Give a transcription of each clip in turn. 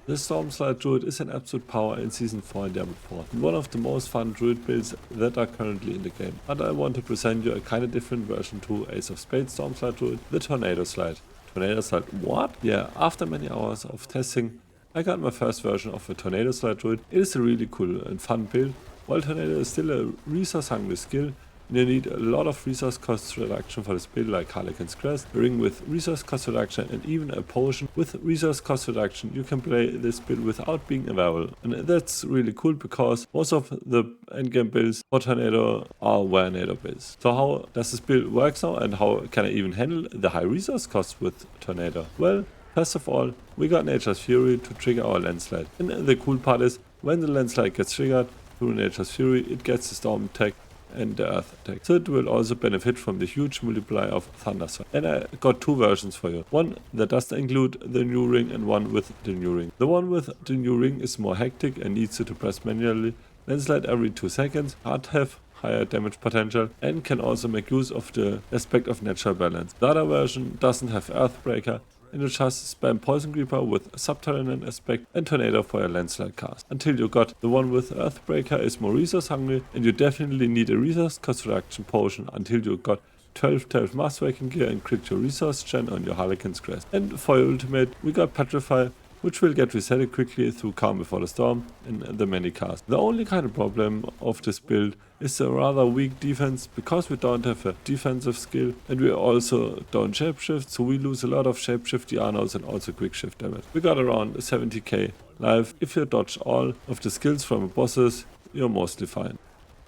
The stormslide druid is an absolute power in Season 4 in Diablo 4, and one of the most fun druid builds that are currently in the game. But I want to present you a kinda different version to Ace of Spades stormslide druid, the TORNADOSLIDE. TORNADOSLIDE, what? Yeah, after many hours of testing, I got my first version of a TORNADOSLIDE druid. It is a really cool and fun build. While Tornado is still a resource hungry skill, you need a lot of resource cost reduction for this build, like Harlequin's Crest, a ring with resource cost reduction, and even a potion with resource cost reduction. You can play this build without being available, and that's really cool because most of the endgame builds for Tornado are WERENADO builds. So how does this build work now, and how can I even handle the high resource cost with Tornado? Well, first of all, we got Nature's Fury to trigger our landslide, and the cool part is when the landslide gets triggered through Nature's Fury, it gets the storm attack and the earth attack. So it will also benefit from the huge multiplier of Thunderstrike. And I got two versions for you. One that doesn't include the new ring and one with the new ring. The one with the new ring is more hectic and needs you to press manually, landslide every 2 seconds, can't have higher damage potential, and can also make use of the aspect of natural balance. The other version doesn't have earthbreaker, and you just spam Poison Creeper with Subterranean aspect and Tornado for your landslide cast. Until you got the one with Earthbreaker is more resource hungry, and you definitely need a resource cost reduction potion until you got 12 Masterworking gear and crit your resource gen on your Harlequin's Crest. And for your ultimate, we got Petrify, which will get resetted quickly through Calm Before the Storm in the many cast. The only kind of problem of this build is a rather weak defense, because we don't have a defensive skill and we also don't shapeshift, so we lose a lot of shapeshift Dianos and also quick shift damage. We got around 70k life. If you dodge all of the skills from the bosses, you're mostly fine.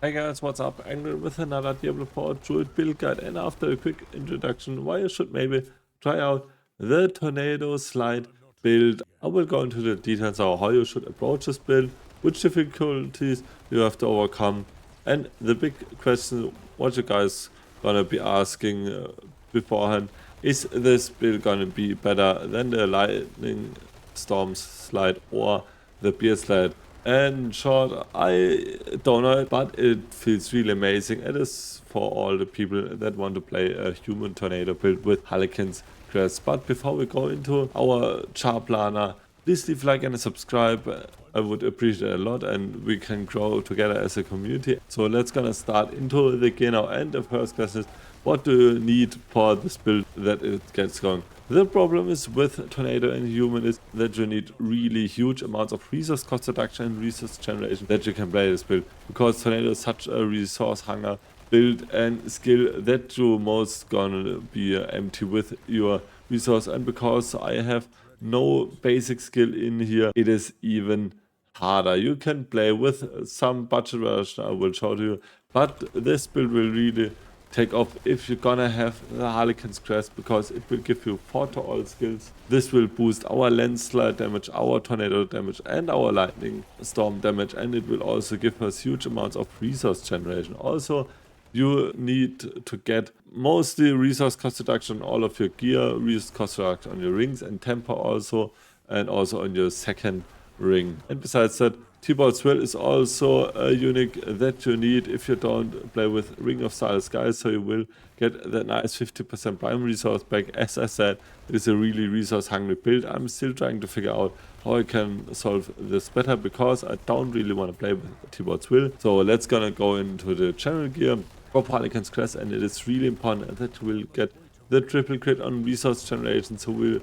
Hey guys, what's up? Angry with another Diablo 4 Druid build guide, and after a quick introduction why you should maybe try out the TORNADOSLIDE build, I will go into the details of how you should approach this build, which difficulties you have to overcome, and the big question what you guys gonna be asking beforehand: is this build gonna be better than the lightning storm slide or the beer slide? And short, I don't know, but it feels really amazing. It is for all the people that want to play a human tornado build with Harlequin's Crest. But before we go into our char planner, please leave a like and a subscribe. I would appreciate it a lot, and we can grow together as a community. So let's gonna start into the game now. And the first question is, what do you need for this build that it gets going? The problem is with Tornado and Human is that you need really huge amounts of resource cost reduction and resource generation that you can play this build, because Tornado is such a resource hunger build and skill that you most gonna be empty with your resource. And because I have no basic skill in here, it is even harder. You can play with some budget version I will show you, but this build will really take off if you're gonna have the Harlequin's Crest, because it will give you 4 to all skills. This will boost our landslide damage, our tornado damage, and our lightning storm damage, and it will also give us huge amounts of resource generation. Also, you need to get mostly resource cost reduction on all of your gear, resource cost reduction on your rings and temper also, and also on your second ring. And besides that, T-Ball's Will is also a unique that you need if you don't play with Ring of Style Skies, so you will get that nice 50% prime resource back. As I said, it is a really resource hungry build. I'm still trying to figure out how I can solve this better, because I don't really want to play with T-Ball's Will. So let's gonna go into the general gear for Paragon's Crest, and it is really important that you will get the triple crit on resource generation, so we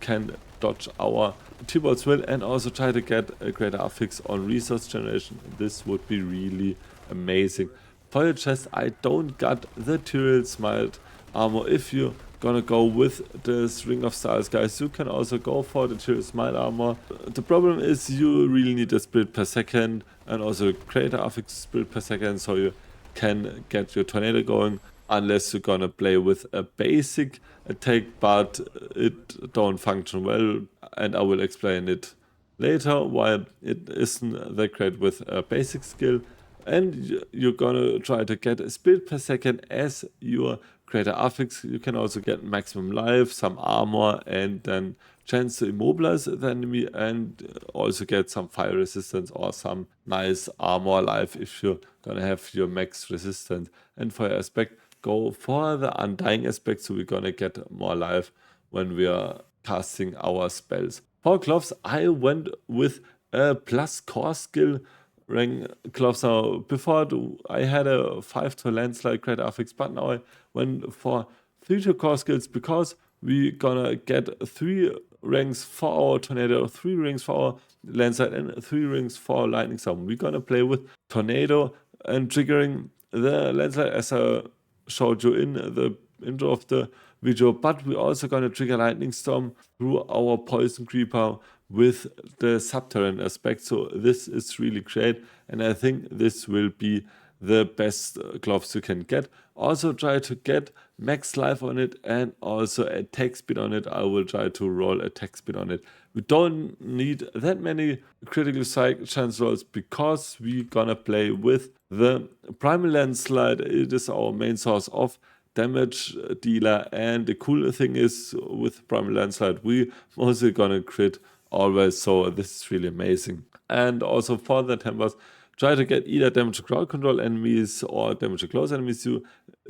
can dodge our T-Ball's Will and also try to get a greater affix on resource generation. This would be really amazing. For your chest, I don't got the Tyrael Smite armor. If you're gonna go with this Ring of Stars, guys, you can also go for the Tyrael Smite armor. The problem is you really need a split per second and also greater affix split per second, so you can get your tornado going, unless you're gonna play with a basic attack, but it don't function well, and I will explain it later why it isn't that great with a basic skill. And you're gonna try to get a split per second as your greater affix. You can also get maximum life, some armor, and then chance to immobilize the enemy, and also get some fire resistance or some nice armor life if you're gonna have your max resistance. And for your aspect, go for the undying aspect, so we're gonna get more life when we are casting our spells. For gloves, I went with a plus core skill rank gloves. Now, before I had a 5 to landslide great affix, but now I went for 3 to core skills because we gonna get 3 ranks for our tornado, 3 rings for our landslide, and 3 rings for lightning storm. We're gonna play with tornado and triggering the landslide as I showed you in the intro of the video, but we're also gonna trigger lightning storm through our poison creeper with the subterranean aspect. So this is really great, and I think this will be the best gloves you can get. Also try to get max life on it and also attack speed on it. I will try to roll attack speed on it. We don't need that many critical strike chance rolls because we're gonna play with the primal landslide. It is our main source of damage dealer, and the cool thing is with primal landslide we mostly gonna crit always, so this is really amazing. And also for the tempers, try to get either damage to crowd control enemies or damage to close enemies. You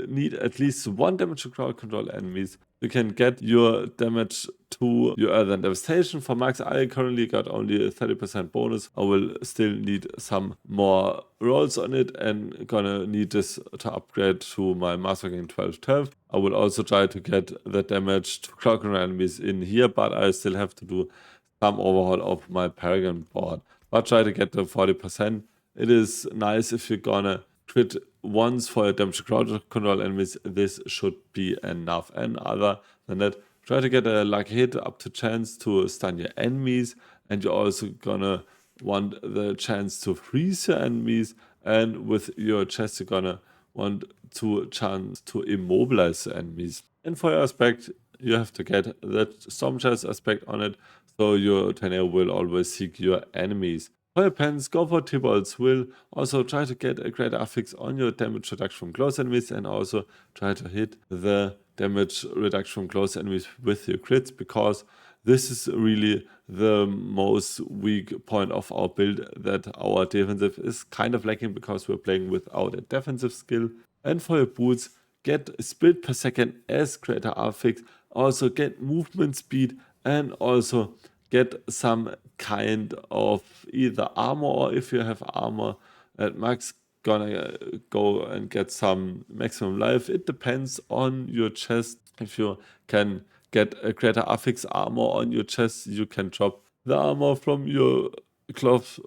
need at least 1 damage to crowd control enemies. You can get your damage to your other devastation. For max, I currently got only a 30% bonus. I will still need some more rolls on it and gonna need this to upgrade to my Master King 1212. I will also try to get the damage to crowd control enemies in here, but I still have to do some overhaul of my Paragon board. But try to get the 40%. It is nice if you're gonna crit once for your damage to crowd control enemies. This should be enough. And other than that, try to get a lucky hit up to chance to stun your enemies. And you're also gonna want the chance to freeze your enemies. And with your chest, you're gonna want to chance to immobilize the enemies. And for your aspect, you have to get that storm chest aspect on it, so your tornado will always seek your enemies. For your pens, go for T-balls. Will also try to get a great affix on your damage reduction from close enemies, and also try to hit the damage reduction from close enemies with your crits, because this is really the most weak point of our build, that our defensive is kind of lacking because we're playing without a defensive skill. And for your boots, get speed per second as greater affix, also get movement speed, and also get some kind of either armor, or if you have armor at max, gonna go and get some maximum life. It depends on your chest. If you can get a greater affix armor on your chest, you can drop the armor from your cloth,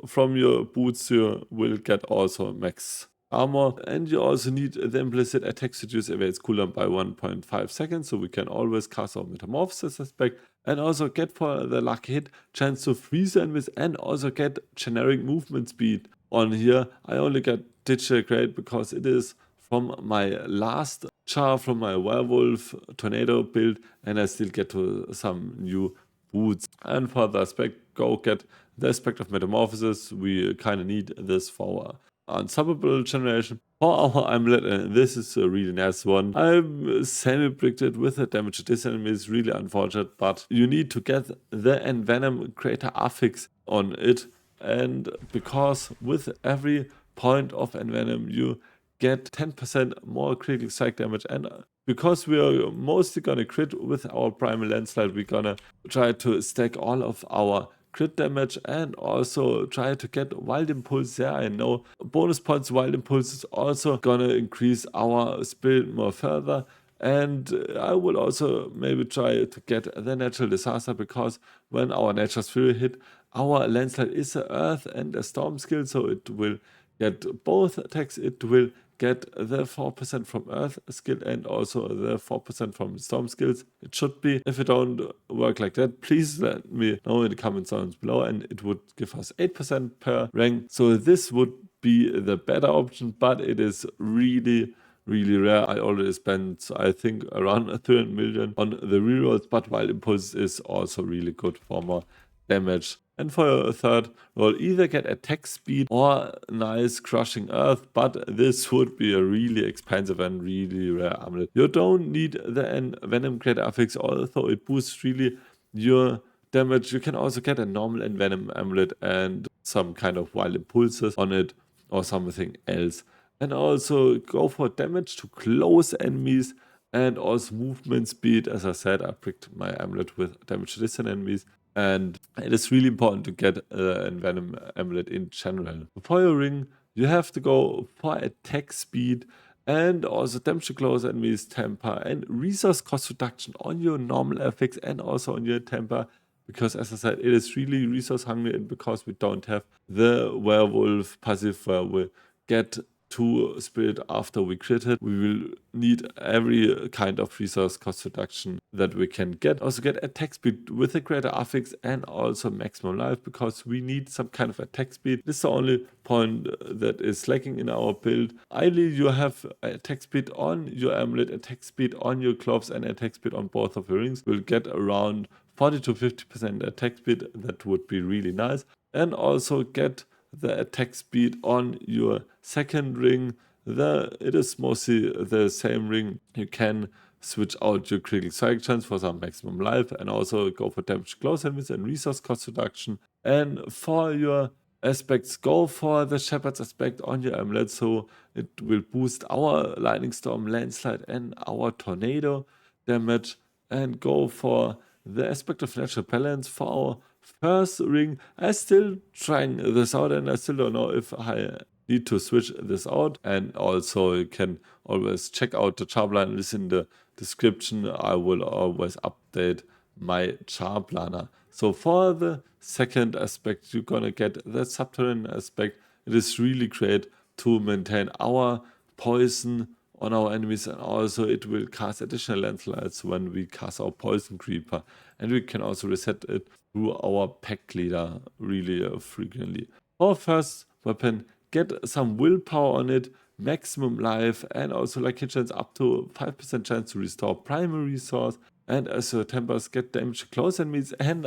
from your boots. You will get also max armor, and you also need the implicit attack reduce evades cooldown by 1.5 seconds, so we can always cast our metamorphosis aspect, and also get for the lucky hit chance to freeze enemies, and also get generic movement speed on here. I only got digital grade because it is from my last char from my werewolf tornado build, and I still get to some new boots. And for the aspect, go get the aspect of metamorphosis. We kind of need this for unstoppable generation. For our amulet, and this is a really nice one. I'm semi-predicted with the damage to this enemy, is really unfortunate, but you need to get the envenom greater affix on it, and because with every point of envenom you get 10% more critical strike damage, and because we are mostly gonna crit with our primal landslide, we're gonna try to stack all of our crit damage and also try to get wild impulse. Yeah, I know bonus points wild impulse is also gonna increase our spirit more further, and I will also maybe try to get the natural disaster, because when our natural fury hit, our landslide is a earth and a storm skill, so it will get both attacks. It will get the 4% from earth skill and also the 4% from storm skills. It should be. If it don't work like that, please let me know in the comments down below, and it would give us 8% per rank. So this would be the better option, but it is really rare. I already spent, I think, around 300 million on the rerolls, but wild impulse is also really good for more damage. And for your third roll, either get attack speed or nice crushing earth, but this would be a really expensive and really rare amulet. You don't need the venom greater affix, although it boosts really your damage. You can also get a normal envenom amulet and some kind of wild impulses on it or something else. And also go for damage to close enemies and also movement speed. As I said, I picked my amulet with damage to distant enemies. and it is really important to get an Venom Amulet in general. For your ring, you have to go for attack speed and also damage to close enemies, temper, and resource cost reduction on your normal effects and also on your temper. Because as I said, it is really resource hungry, and because we don't have the werewolf passive where we get 2 spirit after we crit it, we will need every kind of resource cost reduction that we can get. Also get attack speed with a greater affix and also maximum life, because we need some kind of attack speed. This is the only point that is lacking in our build. Ideally, you have attack speed on your amulet, attack speed on your gloves, and attack speed on both of your rings. We'll get around 40 to 50% attack speed. That would be really nice. And also get the attack speed on your second ring. It is mostly the same ring. You can switch out your critical strike chance for some maximum life, and also go for damage close enemies and resource cost reduction. And for your aspects, go for the shepherd's aspect on your amulet, so it will boost our lightning storm, landslide, and our tornado damage. And go for the aspect of natural balance for our first ring. I'm still trying this out, and I still don't know if I need to switch this out. And also you can always check out the char plan. It's in the description. I will always update my char planner. So for the second aspect, you're gonna get the subterranean aspect. It is really great to maintain our poison on our enemies, and also it will cast additional landslides when we cast our poison creeper, and we can also reset it through our pack leader really frequently. For first weapon, get some willpower on it, maximum life, and also like hit chance up to 5% chance to restore primary resource, and as your tempers, get damage to close enemies, and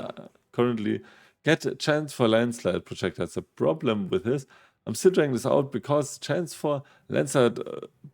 currently get a chance for landslide projectiles. The problem with this, I'm still trying this out, because chance for landslide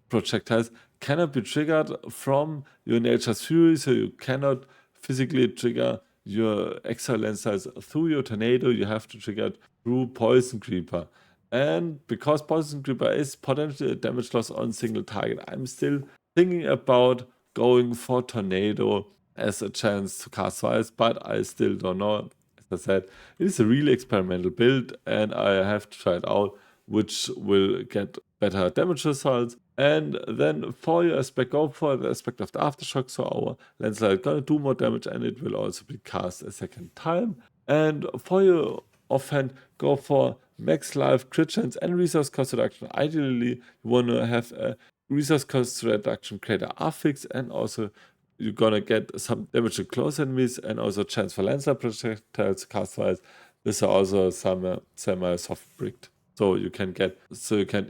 projectiles cannot be triggered from your nature's fury, so you cannot physically trigger your extra landslides through your tornado. You have to trigger it through poison creeper. And because poison creeper is potentially a damage loss on single target, I'm still thinking about going for tornado as a chance to cast twice, but I still don't know. As I said, it is a really experimental build, and I have to try it out, which will get better damage results. And then for your aspect, go for the aspect of the aftershock, so our landslide gonna do more damage, and it will also be cast a second time. And for your offhand, go for max life, crit chance, and resource cost reduction. Ideally, you wanna have a resource cost reduction greater affix, and also you're gonna get some damage to close enemies, and also chance for landslide projectiles cast wise. This are also some semi-soft bricked. So you can get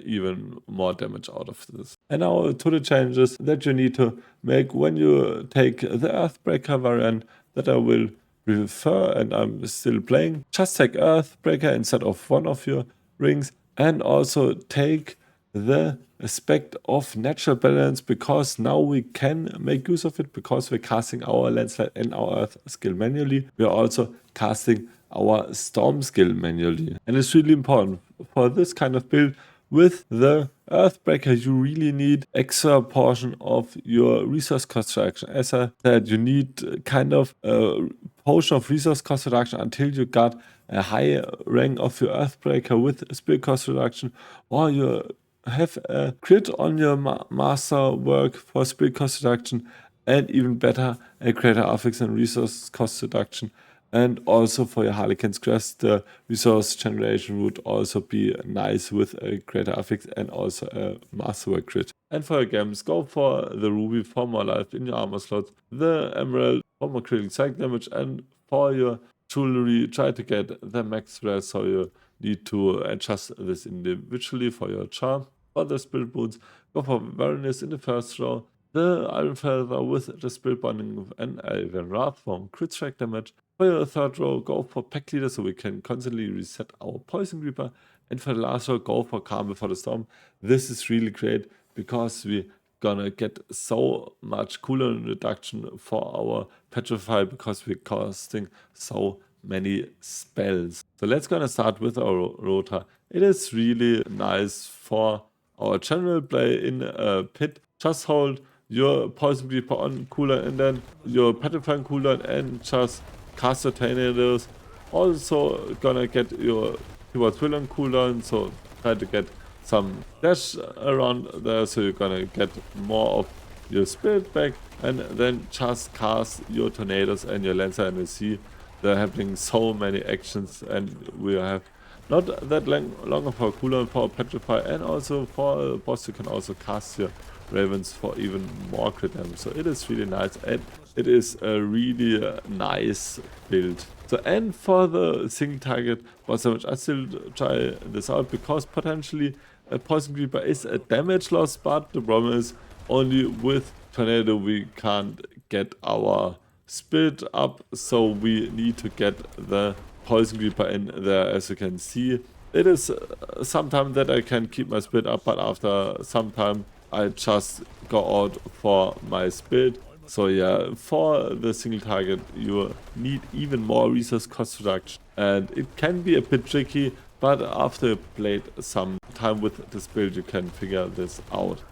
even more damage out of this. And now to the changes that you need to make when you take the Earthbreaker variant that I will refer, and I'm still playing. Just take Earthbreaker instead of one of your rings, and also take the aspect of natural balance, because now we can make use of it, because we're casting our landslide and our earth skill manually. We're also casting our storm skill manually, and it's really important for this kind of build. With the Earthbreaker, you really need extra portion of your resource cost reduction. As I said, you need kind of a potion of resource cost reduction until you got a high rank of your Earthbreaker with spirit cost reduction, or you have a crit on your master work for spirit cost reduction, and even better, a greater affix and resource cost reduction. And also for your Harlequin's Crest, the resource generation would also be nice with a greater affix and also a masterwork crit. And for your gems, go for the ruby for more life in your armor slots, the emerald for more critical strike damage, and for your jewelry, try to get the max rest, so you need to adjust this individually for your charm. For the spirit boons, go for Werenadо in the first row, the iron feather with the spirit bonding and Elven Wrath from crit strike damage. For your third row, go for pack leader, so we can constantly reset our poison creeper. And for the last row, go for calm before the storm. This is really great, because we gonna get so much cooldown reduction for our petrify, because we're casting so many spells. So let's gonna start with our Rota. It is really nice for our general play in a pit. Just hold your poison creeper on cooldown, and then your petrifying cooldown, and just cast your tornadoes. Also gonna get your keyboard will on cooldown, so try to get some dash around there, so you're gonna get more of your spirit back, and then just cast your tornadoes and your lancer, and you see they're happening so many actions, and we have not that long of a cooldown for petrify, and also for a boss you can also cast your ravens for even more crit damage. So it is really nice, and it is a really nice build. So, and for the single target boss damage, I still try this out because potentially a poison creeper is a damage loss, but the problem is only with tornado we can't get our spirit up, so we need to get the poison creeper in there. As you can see, it is sometimes that I can keep my spirit up, but after some time I just go out for my spirit. So yeah, for the single target you need even more resource cost reduction, and it can be a bit tricky, but after you played some time with this build you can figure this out.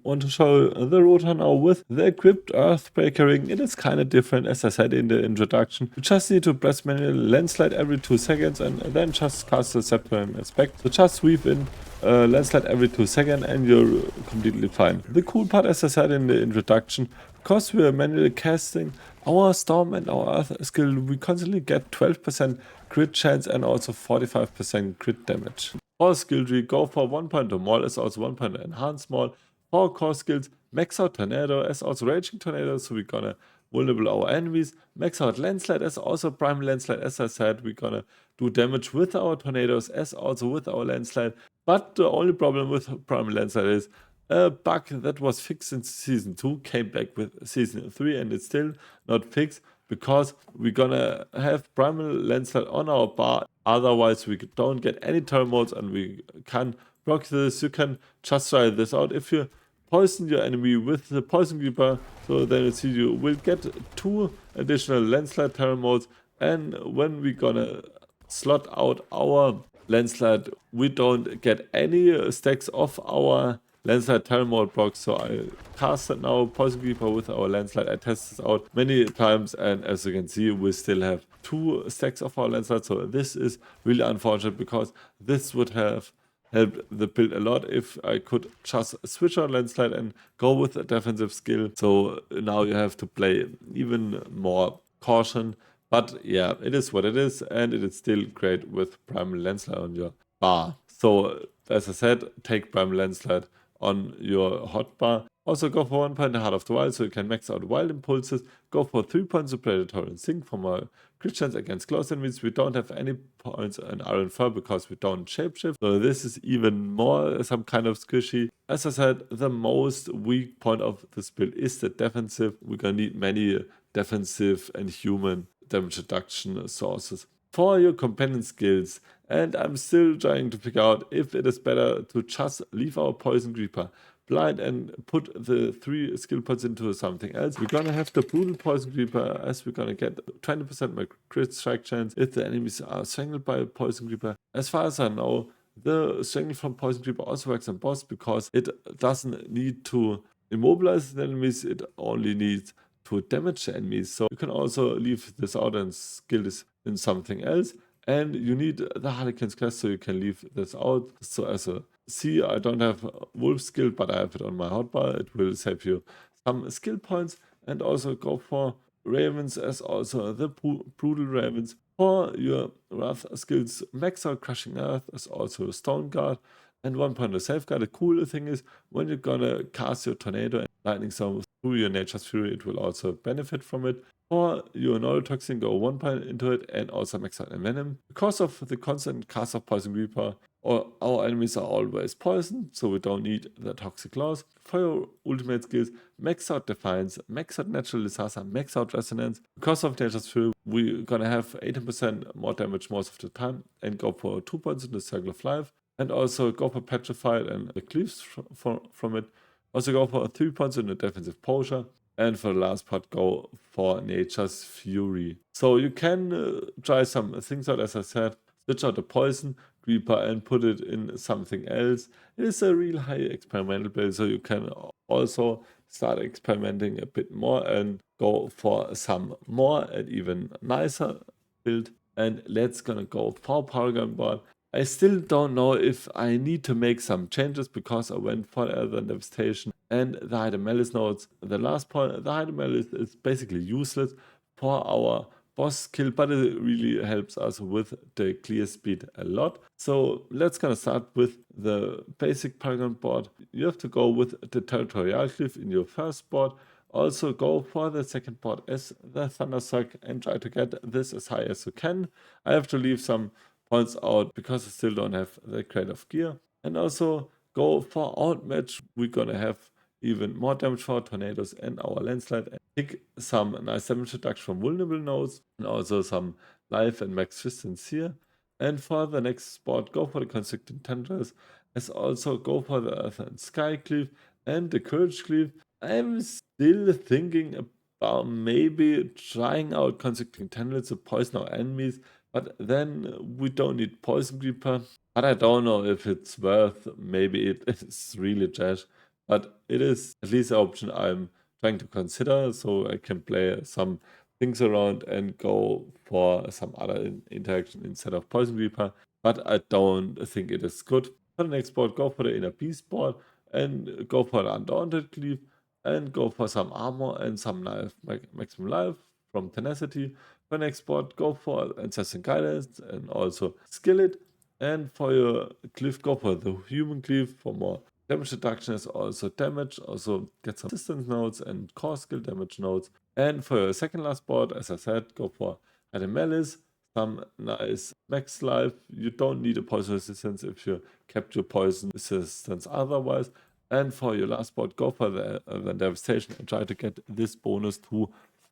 Want to show the Rota now with the equipped earthbreaker ring. It is kind of different, as I said in the introduction. You just need to press manual landslide every 2 seconds and then just cast the scepter and aspect. So just weave in landslide every 2 seconds and you're completely fine. The cool part, as I said in the introduction, because we are manually casting our storm and our earth skill, we constantly get 12% crit chance and also 45% crit damage. For Skilltree, go for 1 point or more, is also 1 point enhance more. For core skills, max out tornado as also raging tornado, so we're gonna vulnerable our enemies. Max out landslide as also prime landslide, as I said, we're gonna do damage with our tornadoes as also with our landslide. But the only problem with prime landslide is a bug that was fixed in season 2 came back with season 3, and it's still not fixed because we're gonna have primal landslide on our bar, otherwise we don't get any turn modes and we can block this. You can just try this out. If you poison your enemy with the poison creeper, so then you see you will get 2 additional landslide terror modes, and when we're gonna slot out our landslide we don't get any stacks of our landslide terror mode blocks. So I casted now poison creeper with our landslide. I tested this out many times, and as you can see we still have 2 stacks of our landslide. So this is really unfortunate because this would have helped the build a lot if I could just switch on landslide and go with a defensive skill. So now you have to play even more caution, but yeah, it is what it is, and it is still great with primal landslide on your bar. So as I said, take primal landslide on your hotbar. Also go for 1 point in Heart of the Wild, so you can max out wild impulses. Go for 3 points of predatory instinct for more crit chance against close enemies. We don't have any points in Iron Fur because we don't shapeshift, so this is even more some kind of squishy. As I said, the most weak point of this build is the defensive. We're gonna need many defensive and human damage reduction sources. For your companion skills, and I'm still trying to figure out if it is better to just leave our poison creeper blind and put the 3 skill points into something else. We're gonna have the brutal poison creeper, as we're gonna get 20% more crit strike chance if the enemies are strangled by a poison creeper. As far as I know, the strangle from poison creeper also works on boss because it doesn't need to immobilize the enemies, it only needs to damage the enemies. So you can also leave this out and skill this in something else. And you need the Harlequin's Crest, so you can leave this out. So as a see, I don't have wolf skill, but I have it on my hotbar. It will save you some skill points. And also go for ravens as also the brutal ravens. For your wrath skills, max out crushing earth as also stone guard and 1 point of safeguard. The cool thing is when you're gonna cast your tornado and lightning storm through your nature's fury, it will also benefit from it. For your neurotoxin, go 1 point into it and also max out envenom. Because of the constant cast of poison reaper, our enemies are always poisoned, so we don't need the toxic loss. For your ultimate skills, max out defiance, max out natural disaster, max out resonance. Because of nature's fury, we're gonna have 18% more damage most of the time, and go for 2 points in the circle of life. And also go for petrified and the cleaves from it. Also go for 3 points in the defensive posture. And for the last part, go for nature's fury. So you can try some things out, as I said. Switch out the poison creeper and put it in something else. It is a real high experimental build, so you can also start experimenting a bit more and go for some more and even nicer build. And let's gonna go for Paragon board. I still don't know if I need to make some changes because I went for the devastation and the hide malice nodes. The last point, the hide malice is basically useless for our boss skill, but it really helps us with the clear speed a lot. So let's gonna start with the basic Paragon board. You have to go with the territorial cliff in your first board. Also go for the second board as the Thundersuck and try to get this as high as you can. I have to leave some points out because I still don't have the crate of gear. And also go for outmatch. We're gonna have even more damage for our tornadoes and our landslide. And pick some nice damage reduction from vulnerable nodes and also some life and max resistance here. And for the next spot, go for the constricting tendrils, as also go for the earth and sky cleave and the courage cleave. I'm still thinking about maybe trying out constricting tendrils to poison our enemies, but then we don't need poison creeper. But I don't know if it's worth. Maybe it is really trash, but it is at least an option I'm trying to consider, so I can play some things around and go for some other interaction instead of poison reaper. But I don't think it is good. For the next board, go for the inner beast board and go for the undaunted cleave and go for some armor and some life, maximum life from tenacity. For next board, go for ancestral guidance and also skill it. And for your cleave, go for the human cleave for more damage reduction, is also damage, also get some resistance nodes and core skill damage nodes. And for your second last board, as I said, go for the malice, some nice max life. You don't need a poison resistance if you kept your poison resistance otherwise. And for your last board, go for the devastation and try to get this bonus to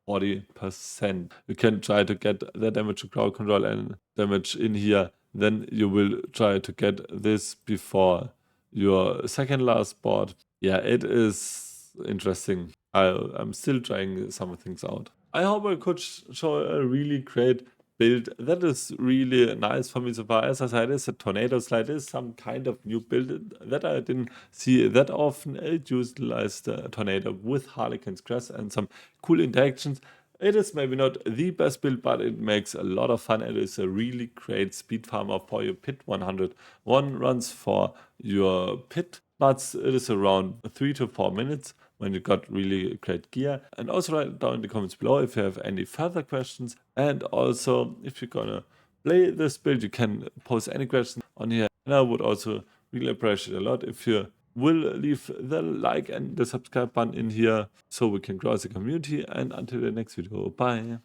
40%. You can try to get the damage to crowd control and damage in here. Then you will try to get this before your second last board. Yeah, it is interesting. I'm still trying some things out. I hope I could show a really great build that is really nice for me so far. As I said, it's a tornado slide. It's some kind of new build that I didn't see that often. It utilized the tornado with Harlequin's crest and some cool interactions. It is maybe not the best build, but it makes a lot of fun. It is a really great speed farmer for your pit. 101 runs for your pit, but it is around 3 to 4 minutes when you got really great gear. And also write down in the comments below if you have any further questions. And also, if you're gonna play this build, you can post any questions on here. And I would also really appreciate a lot if you will leave the like and the subscribe button in here so we can grow as a community. And until the next video, bye.